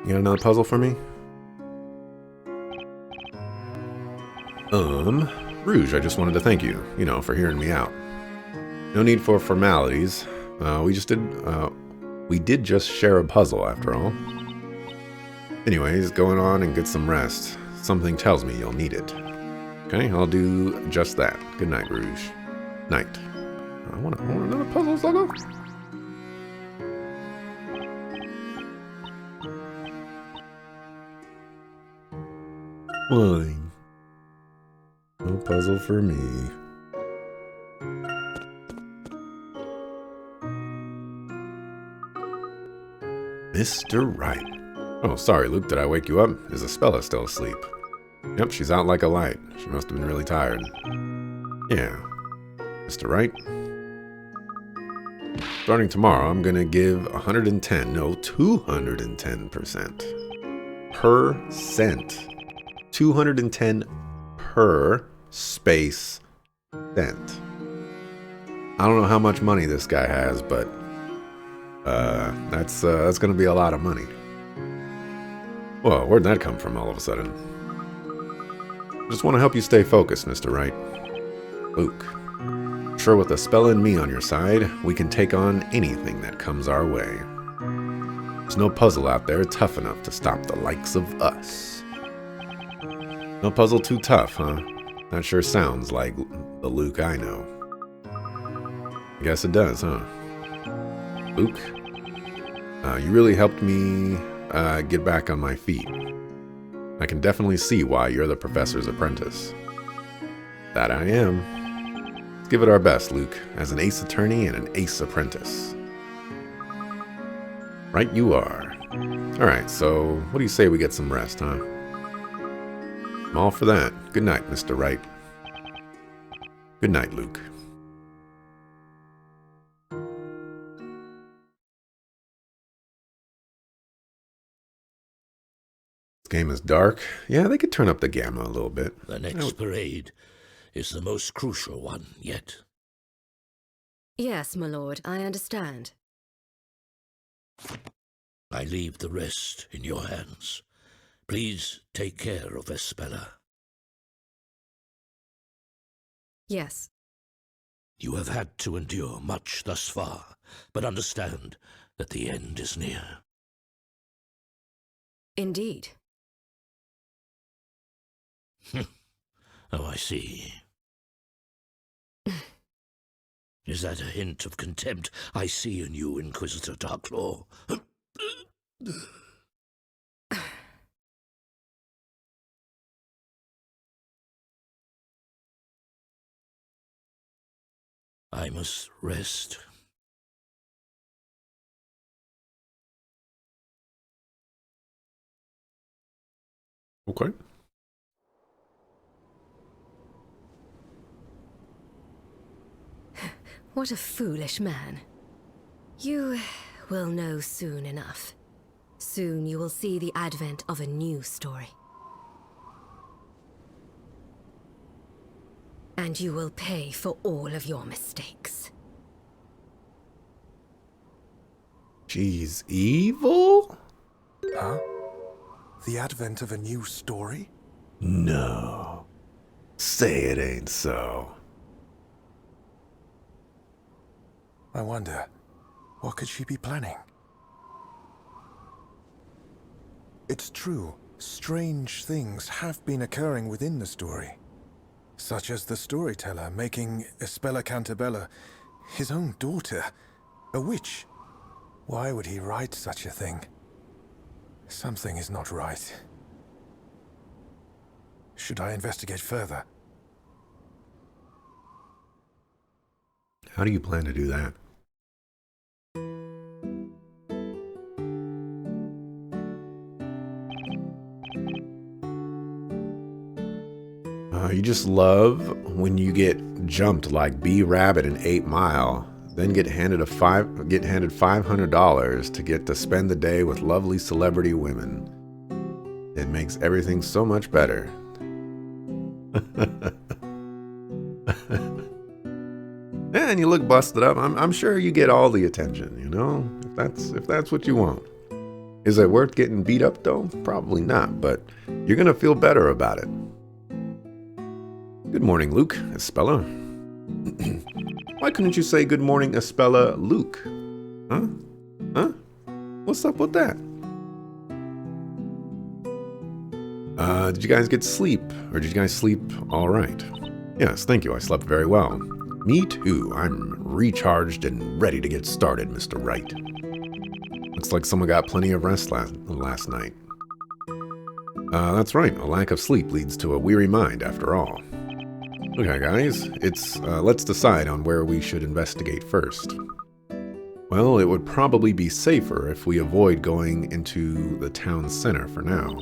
You got another puzzle for me? Rouge, I just wanted to thank you, for hearing me out. No need for formalities. We did just share a puzzle after all. Anyways, going on and get some rest. Something tells me you'll need it. Okay, I'll do just that. Good night, Rouge. Night. I want another puzzle, Sluggo? Fine. No puzzle for me. Mr. Wright. Oh, sorry, Luke, did I wake you up? Is Espella still asleep? Yep, she's out like a light. She must have been really tired. Yeah. Mr. Wright? Starting tomorrow, I'm gonna give 210% percent. 210 per space cent. I don't know how much money this guy has, but that's gonna be a lot of money. Whoa, where'd that come from all of a sudden? Just want to help you stay focused, Mr. Wright. Luke. Sure, with a spell and me on your side, we can take on anything that comes our way. There's no puzzle out there tough enough to stop the likes of us. No puzzle too tough, huh? That sure sounds like the Luke I know. Guess it does, huh? Luke, you really helped me get back on my feet. I can definitely see why you're the professor's apprentice. That I am. Let's give it our best, Luke, as an ace attorney and an ace apprentice. Right you are. Alright, so what do you say we get some rest, huh? I'm all for that. Good night, Mr. Wright. Good night, Luke. This game is dark. Yeah, they could turn up the gamma a little bit. The next parade is the most crucial one yet. Yes, my lord, I understand. I leave the rest in your hands. Please take care of Espella. Yes. You have had to endure much thus far, but understand that the end is near. Indeed. Oh, I see. Is that a hint of contempt I see in you, Inquisitor Darklaw? I must rest. Okay. What a foolish man. You will know soon enough. Soon you will see the advent of a new story. And you will pay for all of your mistakes. She's evil? Huh? The advent of a new story? No. Say it ain't so. I wonder, what could she be planning? It's true, strange things have been occurring within the story. Such as the storyteller making Espella Cantabella his own daughter, a witch. Why would he write such a thing? Something is not right. Should I investigate further? How do you plan to do that? You just love when you get jumped like B Rabbit in 8 Mile, then get handed $500 to get to spend the day with lovely celebrity women. It makes everything so much better. And you look busted up. I'm sure you get all the attention, if that's what you want. Is it worth getting beat up, though? Probably not, but you're gonna feel better about it. Good morning, Luke. Espella. Why couldn't you say good morning, Espella, Luke? Huh? Huh? What's up with that? Did you guys get sleep? Or did you guys sleep all right? Yes, thank you. I slept very well. Me too. I'm recharged and ready to get started, Mr. Wright. Looks like someone got plenty of rest last night. That's right. A lack of sleep leads to a weary mind, after all. Okay, guys. Let's decide on where we should investigate first. Well, it would probably be safer if we avoid going into the town center for now.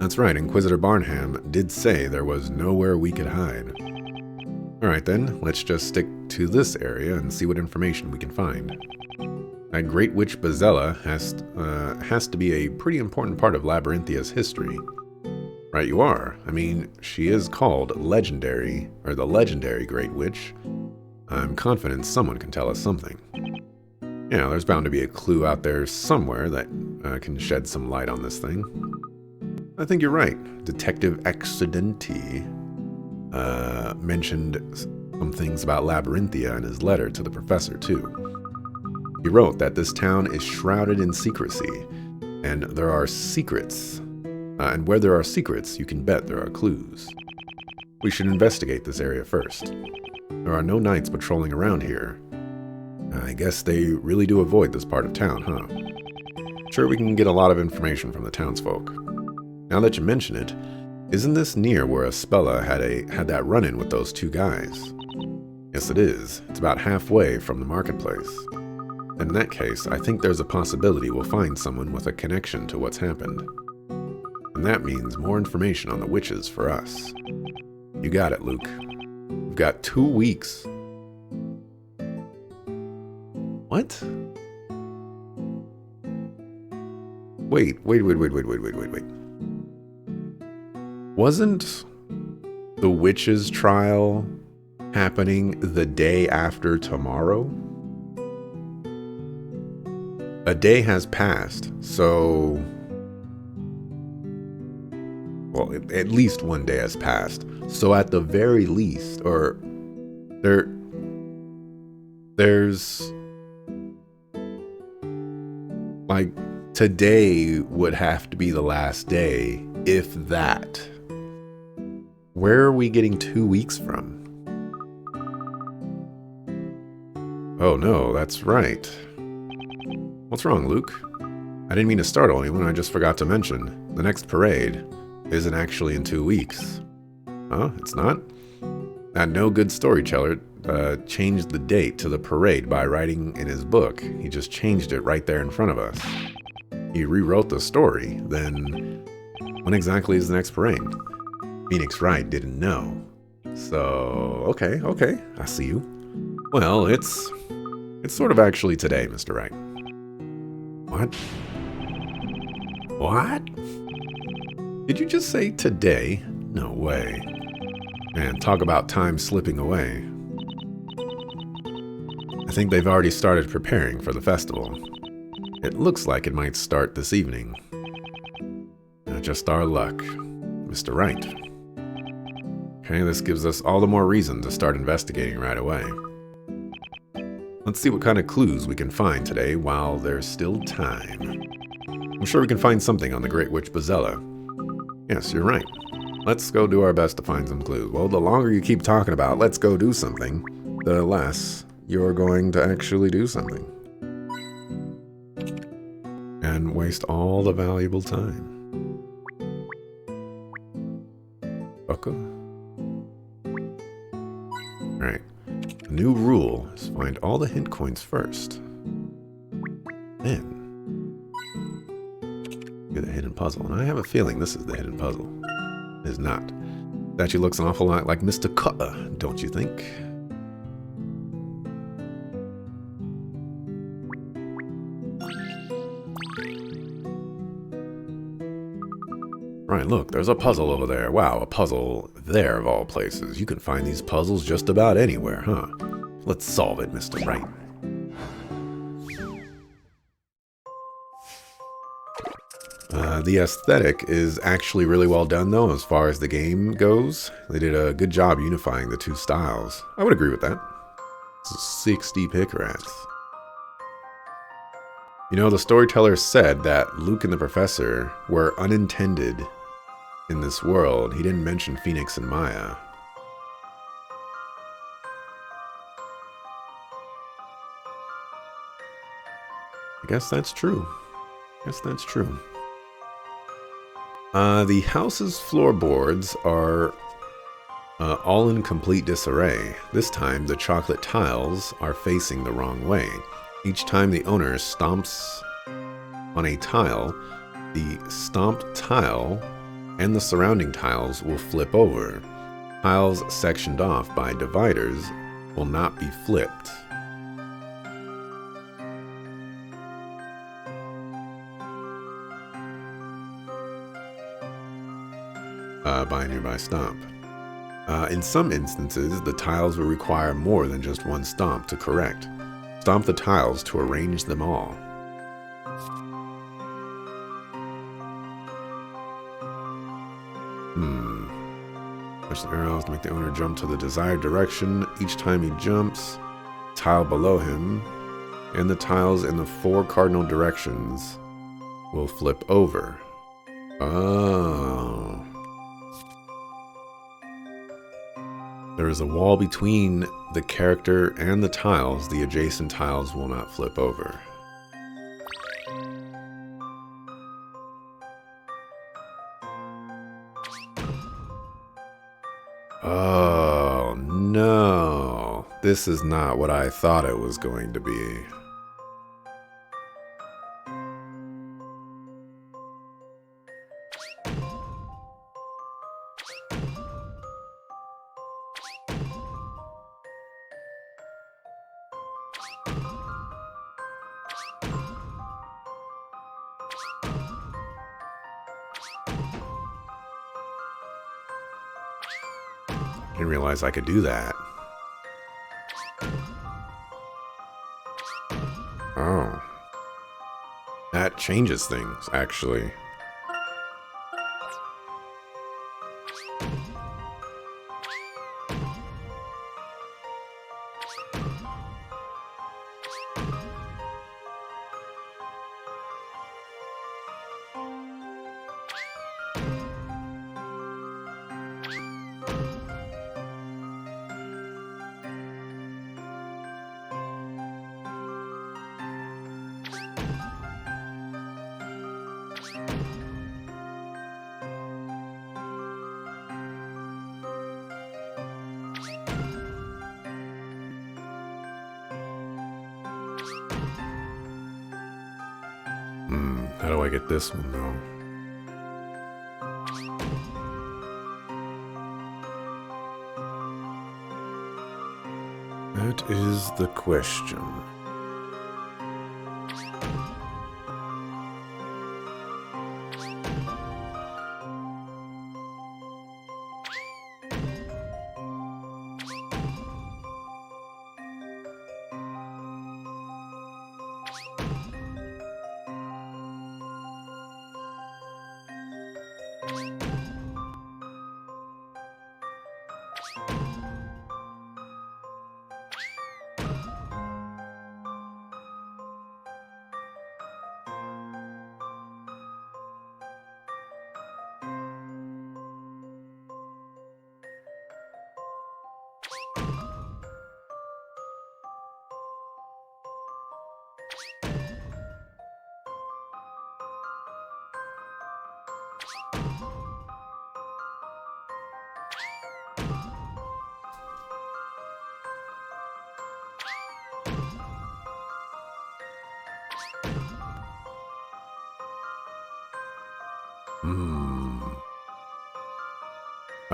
That's right, Inquisitor Barnham did say there was nowhere we could hide. Alright then, let's just stick to this area and see what information we can find. That Great Witch Bazella has to be a pretty important part of Labyrinthia's history. Right you are. I mean, she is called Legendary, or the Legendary Great Witch. I'm confident someone can tell us something. Yeah, there's bound to be a clue out there somewhere that can shed some light on this thing. I think you're right. Detective Accidenti mentioned some things about Labyrinthia in his letter to the professor, too. He wrote that this town is shrouded in secrecy, and there are secrets. And where there are secrets, you can bet there are clues. We should investigate this area first. There are no knights patrolling around here. I guess they really do avoid this part of town, huh? Sure, we can get a lot of information from the townsfolk. Now that you mention it, isn't this near where Espella had that run-in with those two guys? Yes, it is. It's about halfway from the marketplace. In that case, I think there's a possibility we'll find someone with a connection to what's happened. And that means more information on the witches for us. You got it, Luke. We've got 2 weeks. What? Wait. Wasn't the witches' trial happening the day after tomorrow? A day has passed, so... Well, at least 1 day has passed. So at the very least, or... There's... Like, today would have to be the last day, if that. Where are we getting 2 weeks from? Oh no, that's right. What's wrong, Luke? I didn't mean to startle anyone, I just forgot to mention. The next parade isn't actually in 2 weeks. Huh? It's not? That no good storyteller changed the date to the parade by writing in his book. He just changed it right there in front of us. He rewrote the story, then when exactly is the next parade? Phoenix Wright didn't know. So, okay, I see you. Well, it's sort of actually today, Mr. Wright. What? What? Did you just say today? No way. Man, talk about time slipping away. I think they've already started preparing for the festival. It looks like it might start this evening. Just our luck, Mr. Wright. Okay, this gives us all the more reason to start investigating right away. Let's see what kind of clues we can find today while there's still time. I'm sure we can find something on the Great Witch Bazella. Yes, you're right. Let's go do our best to find some clues. Well, the longer you keep talking about let's go do something, the less you're going to actually do something. And waste all the valuable time. Okay. Alright. The new rule is find all the hint coins first. Then get the hidden puzzle. And I have a feeling this is the hidden puzzle. It is not. That actually looks an awful lot like Mr. Cutler, don't you think? Right, look, there's a puzzle over there. Wow, a puzzle there of all places. You can find these puzzles just about anywhere, huh? Let's solve it, Mr. Wright. The aesthetic is actually really well done, though, as far as the game goes. They did a good job unifying the two styles. I would agree with that. It's 60 pick rats. You know, the storyteller said that Luke and the Professor were unintended in this world. He didn't mention Phoenix and Maya. I guess that's true. The house's floorboards are all in complete disarray. This time, the chocolate tiles are facing the wrong way. Each time the owner stomps on a tile, the stomped tile and the surrounding tiles will flip over. Tiles sectioned off by dividers will not be flipped. By a nearby stomp. In some instances, the tiles will require more than just one stomp to correct. Stomp the tiles to arrange them all. Push the arrows to make the owner jump to the desired direction. Each time he jumps, tile below him and the tiles in the 4 cardinal directions will flip over. Oh. There is a wall between the character and the tiles. The adjacent tiles will not flip over. Oh, no. This is not what I thought it was going to be. Didn't realize I could do that. Oh. That changes things, actually. How do I get this one, though? That is the question.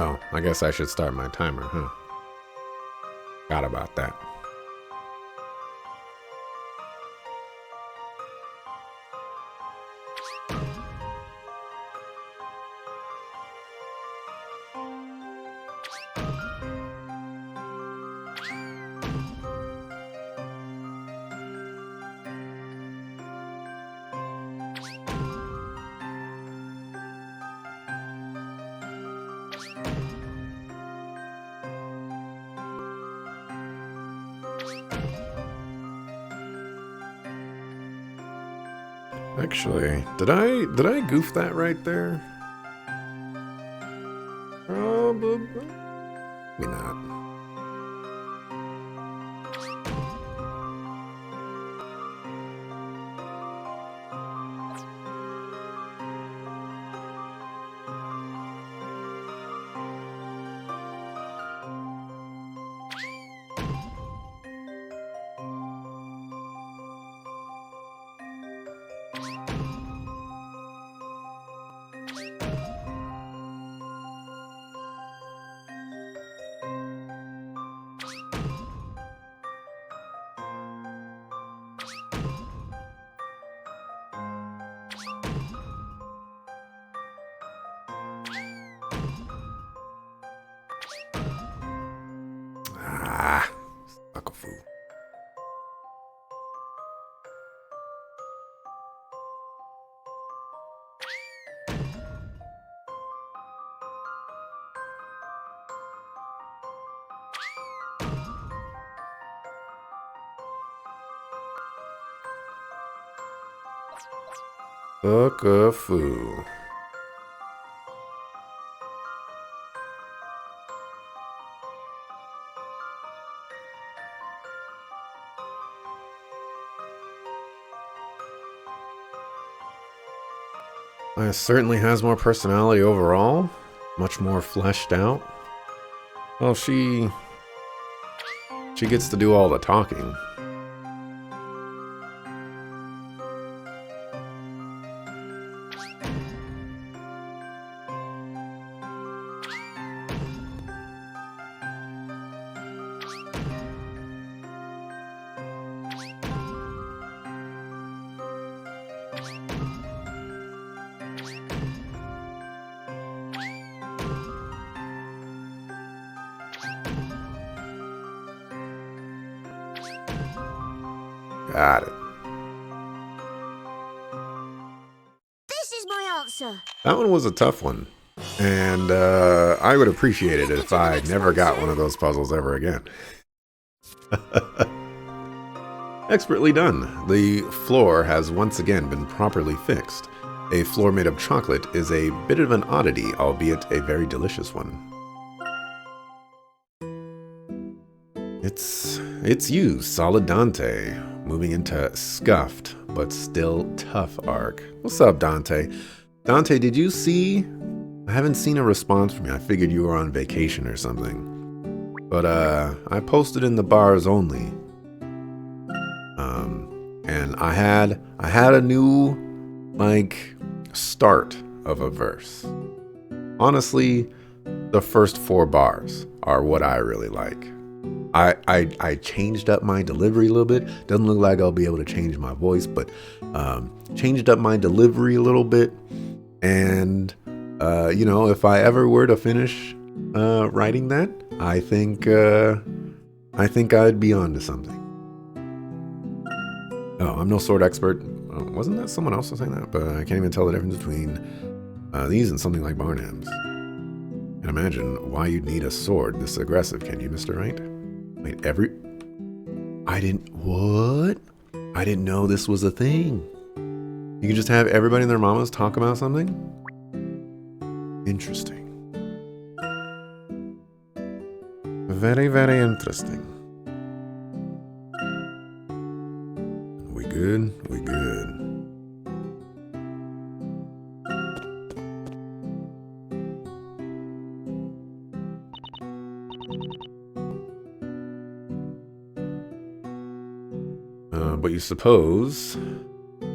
Oh, I guess I should start my timer, huh? Forgot about that. Actually, did I goof that right there? Probably. Maybe not. Ah, suck a fool. Fuck a fool. Certainly has more personality overall. Much more fleshed out. Well, she gets to do all the talking. Got it. This is my answer. That one was a tough one. And I would appreciate it if I never got one of those puzzles ever again. Expertly done. The floor has once again been properly fixed. A floor made of chocolate is a bit of an oddity, albeit a very delicious one. It's you, Solid Dante, moving into scuffed but still tough arc. What's up, Dante? Dante, did you see? I haven't seen a response from you. I figured you were on vacation or something. But I posted in the bars only. And I had a new start of a verse. Honestly, the first 4 bars are what I really like. I changed up my delivery a little bit. Doesn't look like I'll be able to change my voice, but changed up my delivery a little bit. And if I ever were to finish writing that, I think I'd be onto something. Oh, I'm no sword expert. Wasn't that someone else saying that? But I can't even tell the difference between these and something like Barnham's. Can't imagine why you'd need a sword this aggressive, can you, Mr. Wright? Wait, what? I didn't know this was a thing. You can just have everybody and their mamas talk about something? Interesting. Very, very interesting. We good? We good. But you suppose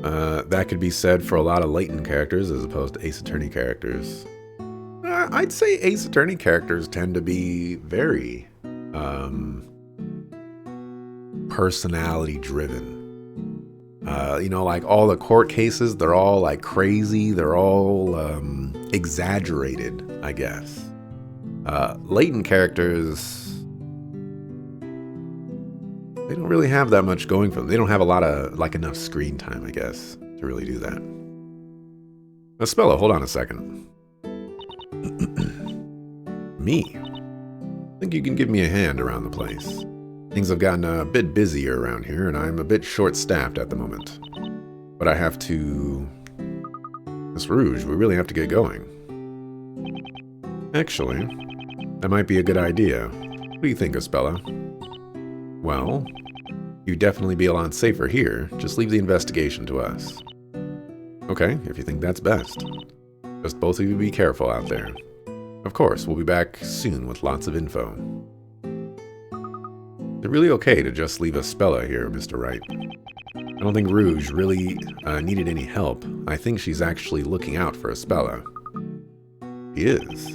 that could be said for a lot of Layton characters as opposed to Ace Attorney characters. I'd say Ace Attorney characters tend to be very personality driven. Like all the court cases, they're all like crazy. They're all exaggerated, I guess. Layton characters, they don't really have that much going for them. They don't have a lot of, enough screen time, I guess, to really do that. Now, Spella, hold on a second. Me? I think you can give me a hand around the place. Things have gotten a bit busier around here, and I'm a bit short-staffed at the moment. But I have to... Miss Rouge, we really have to get going. Actually, that might be a good idea. What do you think, Espella? Well, you'd definitely be a lot safer here. Just leave the investigation to us. Okay, if you think that's best. Just both of you be careful out there. Of course, we'll be back soon with lots of info. Is it really okay to just leave Espella here, Mr. Wright? I don't think Rouge really needed any help. I think she's actually looking out for Espella. She is.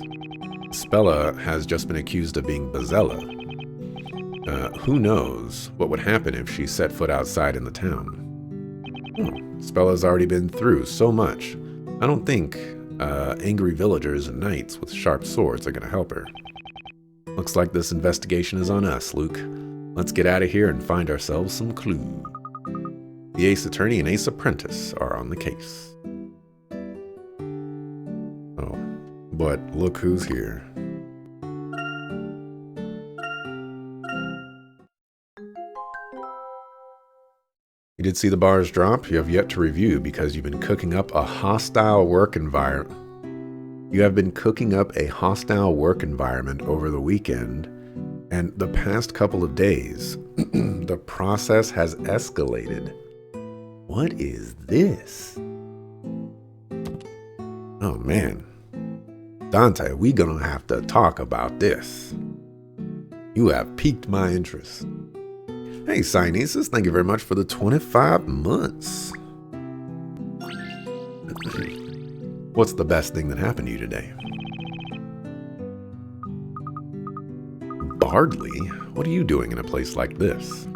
Espella has just been accused of being Bazella. Who knows what would happen if she set foot outside in the town. Spella's already been through so much. I don't think angry villagers and knights with sharp swords are going to help her. Looks like this investigation is on us, Luke. Let's get out of here and find ourselves some clues. The Ace Attorney and Ace Apprentice are on the case. Oh, but look who's here. You did see the bars drop? You have yet to review because you've been cooking up a hostile work environment. You have been cooking up a hostile work environment over the weekend, and the past couple of days, the process has escalated. What is this? Oh man. Dante, we gonna have to talk about this. You have piqued my interest. Hey, Sinesis, thank you very much for the 25 months. What's the best thing that happened to you today? Bardley? What are you doing in a place like this?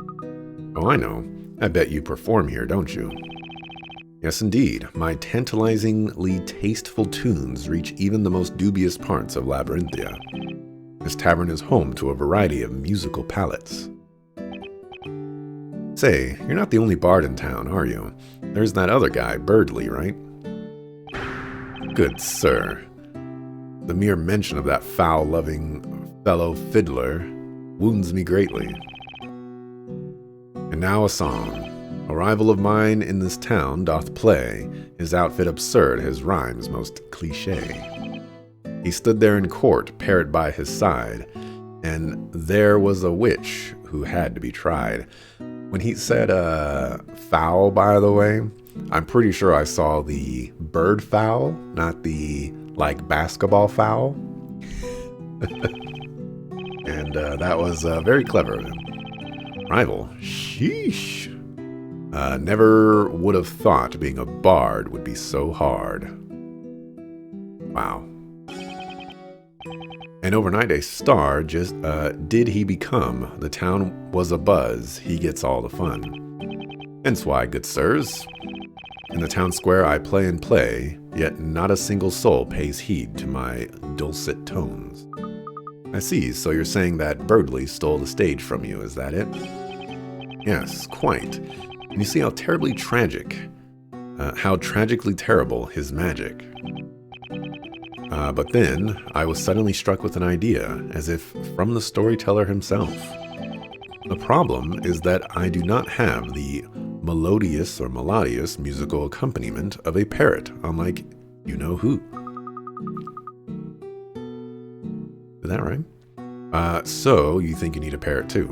Oh, I know. I bet you perform here, don't you? Yes, indeed. My tantalizingly tasteful tunes reach even the most dubious parts of Labyrinthia. This tavern is home to a variety of musical palettes. Say, you're not the only bard in town, are you? There's that other guy, Birdley, right? Good sir. The mere mention of that foul-loving fellow fiddler wounds me greatly. And now a song. A rival of mine in this town doth play, his outfit absurd, his rhymes most cliché. He stood there in court, parrot by his side, and there was a witch who had to be tried. When he said, foul, by the way, I'm pretty sure I saw the bird foul, not the, like, basketball foul. And that was very clever of him. Rival? Sheesh. Never would have thought being a bard would be so hard. Wow. And overnight a star just did he become. The town was abuzz. He gets all the fun. Hence why, good sirs, in the town square I play and play, yet not a single soul pays heed to my dulcet tones. I see, so you're saying that Birdley stole the stage from you, is that it? Yes, quite. And you see how terribly tragic, how tragically terrible his magic. But then, I was suddenly struck with an idea, as if from the storyteller himself. The problem is that I do not have the melodious or melodious musical accompaniment of a parrot, unlike you-know-who. Is that right? So you think you need a parrot too.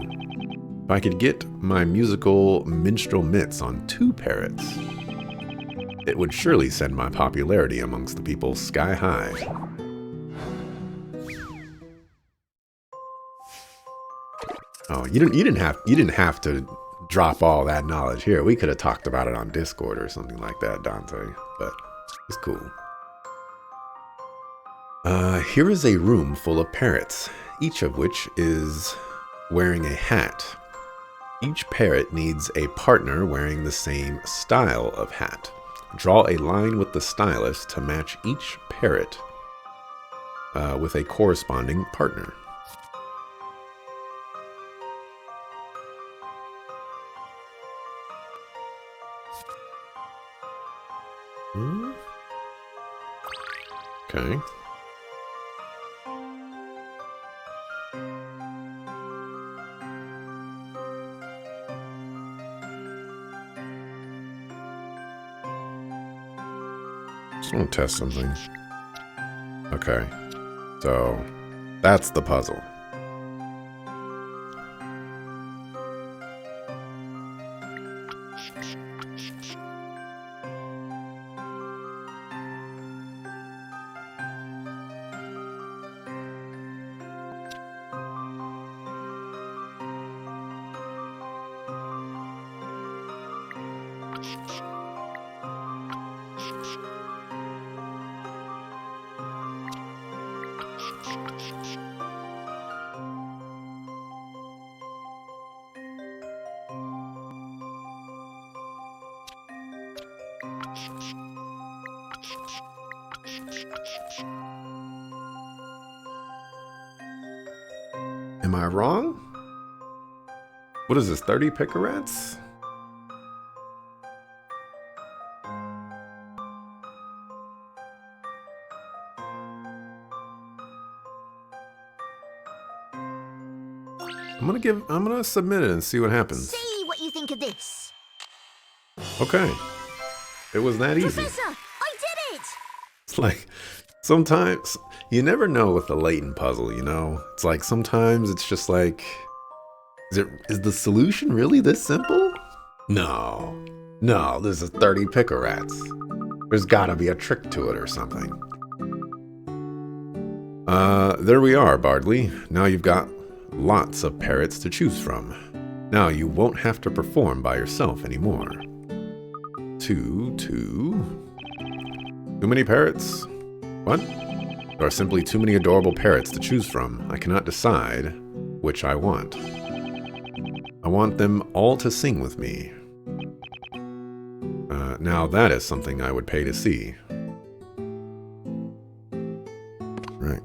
If I could get my musical minstrel mitts on 2 parrots, it would surely send my popularity amongst the people sky high. Oh, you didn't have to drop all that knowledge here. We could have talked about it on Discord or something like that, Dante, but it's cool. Here is a room full of parrots, each of which is wearing a hat. Each parrot needs a partner wearing the same style of hat. Draw a line with the stylus to match each parrot with a corresponding partner. Okay. Just want to test something. Okay. So, that's the puzzle. Am I wrong? What is this, 30 picarats? I'm gonna submit it and see what happens. See what you think of this. Okay. It was that easy. Professor, I did it! It's like, sometimes, you never know with the Layton puzzle, you know? It's like, sometimes it's just like, is the solution really this simple? No. No, this is 30 picarats. There's gotta be a trick to it or something. There we are, Bardley. Now you've got lots of parrots to choose from. Now you won't have to perform by yourself anymore. Too many parrots? What? There are simply too many adorable parrots to choose from. I cannot decide which I want. I want them all to sing with me. Now that is something I would pay to see. Right.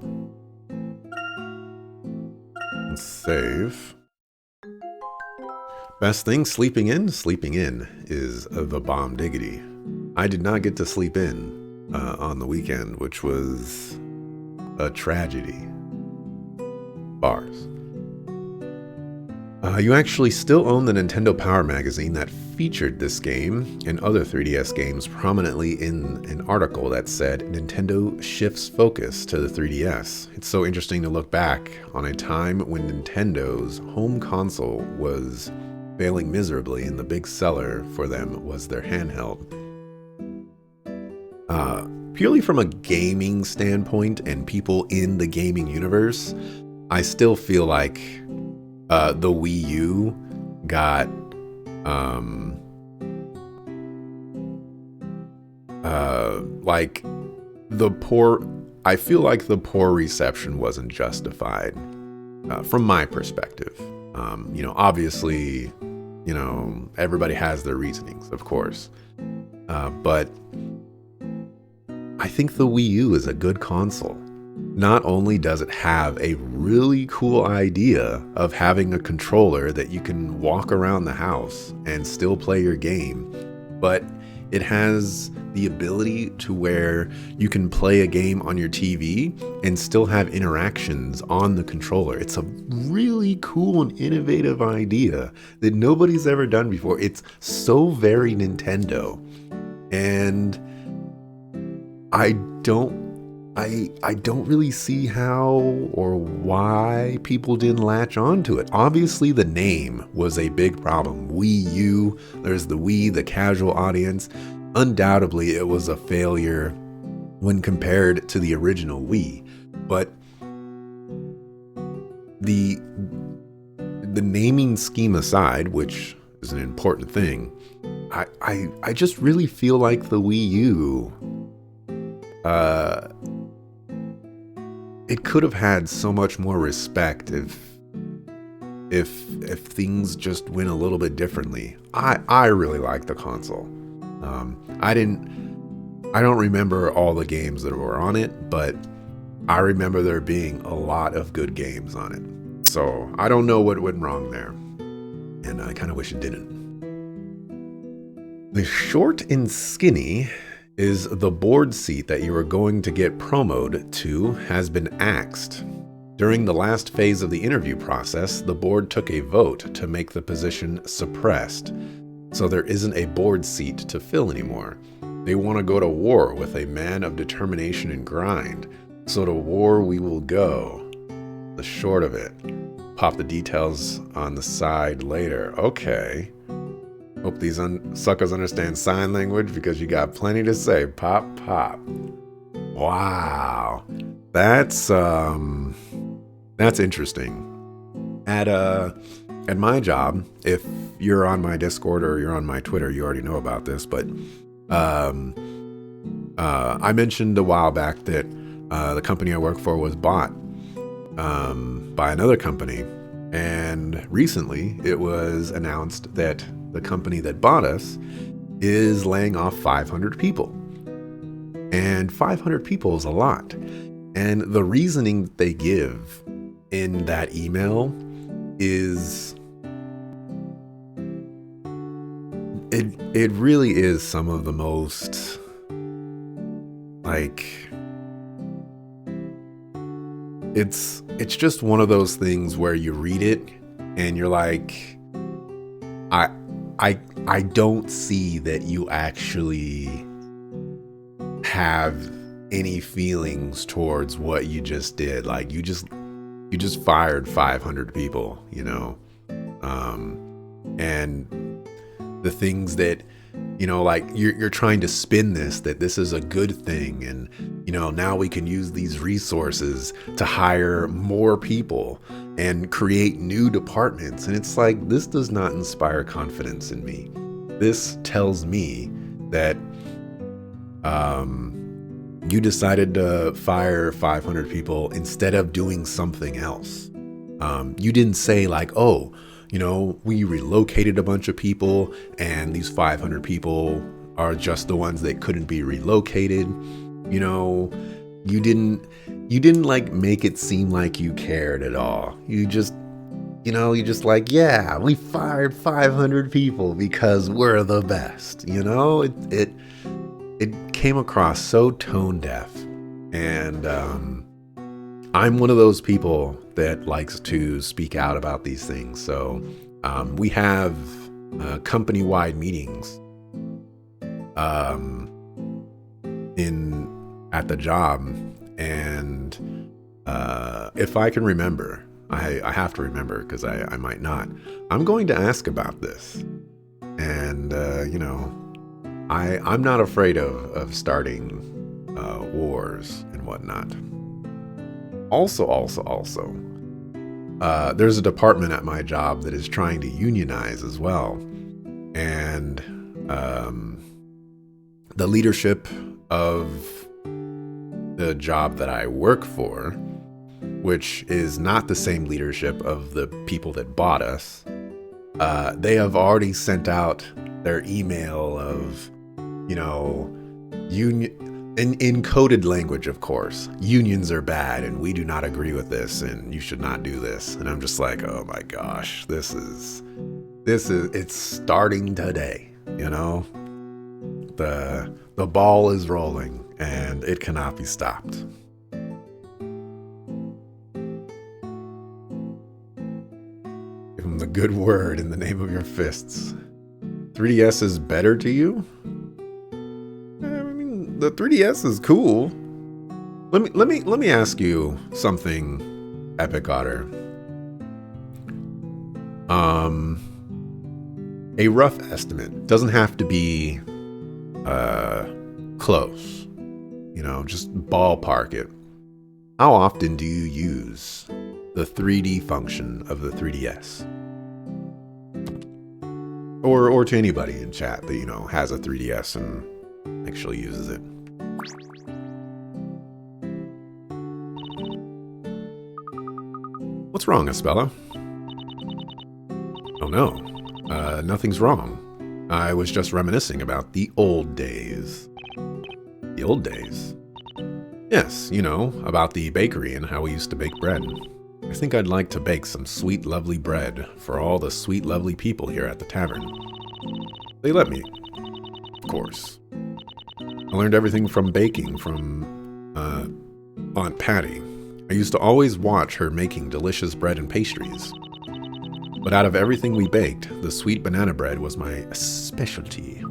Let's save. Best thing, sleeping in? Sleeping in is the bomb diggity. I did not get to sleep in on the weekend, which was a tragedy. Bars. You actually still own the Nintendo Power magazine that featured this game and other 3DS games prominently in an article that said Nintendo shifts focus to the 3DS. It's so interesting to look back on a time when Nintendo's home console was failing miserably and the big seller for them was their handheld. Purely from a gaming standpoint and people in the gaming universe, I still feel like the Wii U got like I feel like the poor reception wasn't justified from my perspective. You know, obviously, you know, everybody has their reasonings, of course, but I think the Wii U is a good console. Not only does it have a really cool idea of having a controller that you can walk around the house and still play your game, but it has the ability to where you can play a game on your TV and still have interactions on the controller. It's a really cool and innovative idea that nobody's ever done before. It's so very Nintendo. And I don't really see how or why people didn't latch on to it. Obviously, the name was a big problem. Wii U, there's the Wii, the casual audience. Undoubtedly, it was a failure when compared to the original Wii. But the naming scheme aside, which is an important thing, I just really feel like the Wii U, it could have had so much more respect if things just went a little bit differently. I really like the console. I don't remember all the games that were on it, but I remember there being a lot of good games on it. So I don't know what went wrong there, and I kind of wish it didn't. The short and skinny is the board seat that you are going to get promoted to has been axed. During the last phase of the interview process, the board took a vote to make the position suppressed, so there isn't a board seat to fill anymore. They want to go to war with a man of determination and grind. So to war we will go. The short of it. Pop the details on the side later. Okay. Hope these suckers understand sign language because you got plenty to say. Pop, pop. Wow. That's interesting. At my job, if you're on my Discord or you're on my Twitter, you already know about this, but I mentioned a while back that the company I work for was bought by another company, and recently it was announced that the company that bought us is laying off 500 people. And 500 people is a lot. And the reasoning they give in that email is it really is some of the most, like, it's just one of those things where you read it and you're like, I don't see that you actually have any feelings towards what you just did. Like, you just fired 500 people, you know? And the things that, you know, like you're trying to spin that this is a good thing. And, you know, now we can use these resources to hire more people and create new departments. And it's like, this does not inspire confidence in me. This tells me that, you decided to fire 500 people instead of doing something else. You didn't say like, oh, you know, we relocated a bunch of people and these 500 people are just the ones that couldn't be relocated. You know, you didn't like make it seem like you cared at all. You just like, yeah, we fired 500 people because we're the best. You know, it came across so tone deaf. And I'm one of those people that likes to speak out about these things. So we have company-wide meetings at the job. And if I can remember, I have to remember because I might not. I'm going to ask about this. And, you know, I'm not afraid of starting wars and whatnot. Also, there's a department at my job that is trying to unionize as well. And the leadership of the job that I work for, which is not the same leadership of the people that bought us, they have already sent out their email of, you know, in coded language, of course, unions are bad and we do not agree with this and you should not do this. And I'm just like, oh my gosh, this is it's starting today, you know? The ball is rolling and it cannot be stopped. Give them the good word in the name of your fists. 3DS is better to you? The 3DS is cool. Let me ask you something, Epic Otter. A rough estimate doesn't have to be close. You know, just ballpark it. How often do you use the 3D function of the 3DS? Or to anybody in chat that, you know, has a 3DS and actually uses it. What's wrong, Espella? Oh no, nothing's wrong. I was just reminiscing about the old days. The old days? Yes, you know, about the bakery and how we used to bake bread. I think I'd like to bake some sweet, lovely bread for all the sweet, lovely people here at the tavern. They let me, of course. I learned everything from baking from Aunt Patty. I used to always watch her making delicious bread and pastries. But out of everything we baked, the sweet banana bread was my specialty.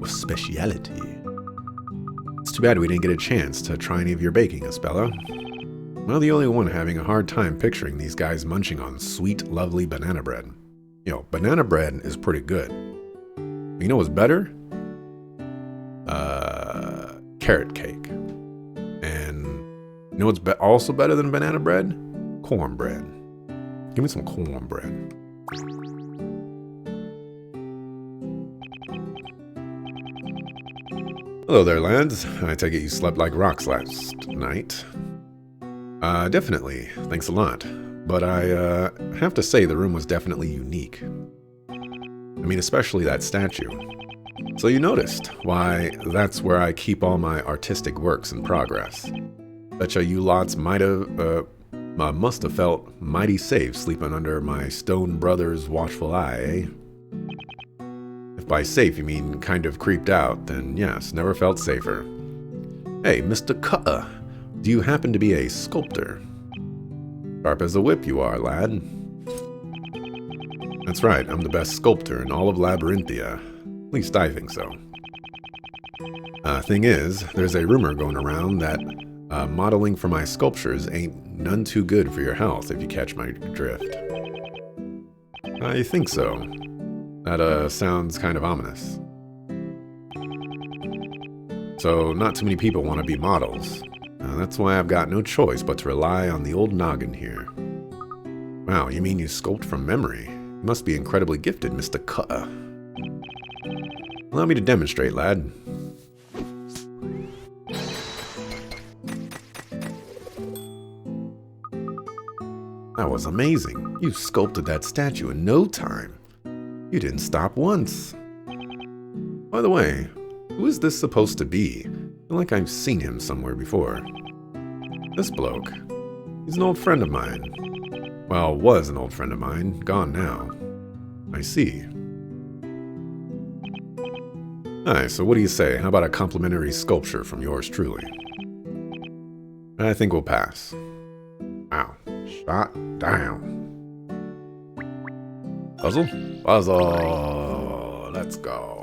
too bad we didn't get a chance to try any of your baking, Espella. Well, the only one having a hard time picturing these guys munching on sweet, lovely banana bread. You know, banana bread is pretty good. You know what's better? Carrot cake. And you know what's also better than banana bread? Cornbread. Give me some cornbread. Hello there, lads. I take it you slept like rocks last night. Definitely. Thanks a lot. But I have to say the room was definitely unique. I mean, especially that statue. So you noticed. Why, that's where I keep all my artistic works in progress. Betcha you lots must have felt mighty safe sleeping under my stone brother's watchful eye, eh? If by safe you mean kind of creeped out, then yes, never felt safer. Hey, Mr. Cutter, do you happen to be a sculptor? Sharp as a whip you are, lad. That's right, I'm the best sculptor in all of Labyrinthia. At least I think so. Thing is, there's a rumor going around that modeling for my sculptures ain't none too good for your health, if you catch my drift. I think so. That sounds kind of ominous. So, not too many people want to be models. That's why I've got no choice but to rely on the old noggin here. Wow, you mean you sculpt from memory? You must be incredibly gifted, Mr. Cutter. Allow me to demonstrate, lad. That was amazing. You sculpted that statue in no time. You didn't stop once. By the way, who is this supposed to be? I feel like I've seen him somewhere before. This bloke. He's an old friend of mine. Well, was an old friend of mine. Gone now. I see. Aye, so what do you say? How about a complimentary sculpture from yours truly? I think we'll pass. Ow. Shot down. Puzzle? Puzzle. Let's go.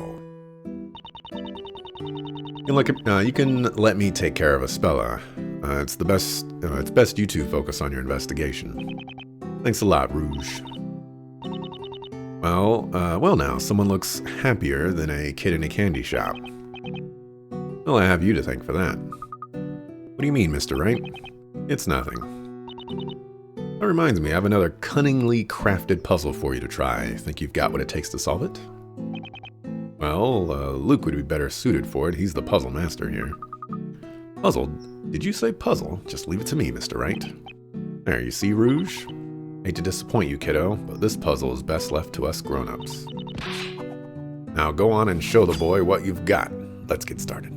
You can let me take care of Espella. It's best you two focus on your investigation. Thanks a lot, Rouge. Well now, someone looks happier than a kid in a candy shop. Well, I have you to thank for that. What do you mean, Mr. Wright? It's nothing. That reminds me, I have another cunningly crafted puzzle for you to try. Think you've got what it takes to solve it? Well, Luke would be better suited for it. He's the puzzle master here. Puzzle? Did you say puzzle? Just leave it to me, Mr. Wright. There, you see, Rouge? Hate to disappoint you, kiddo, but this puzzle is best left to us grown-ups. Now go on and show the boy what you've got. Let's get started.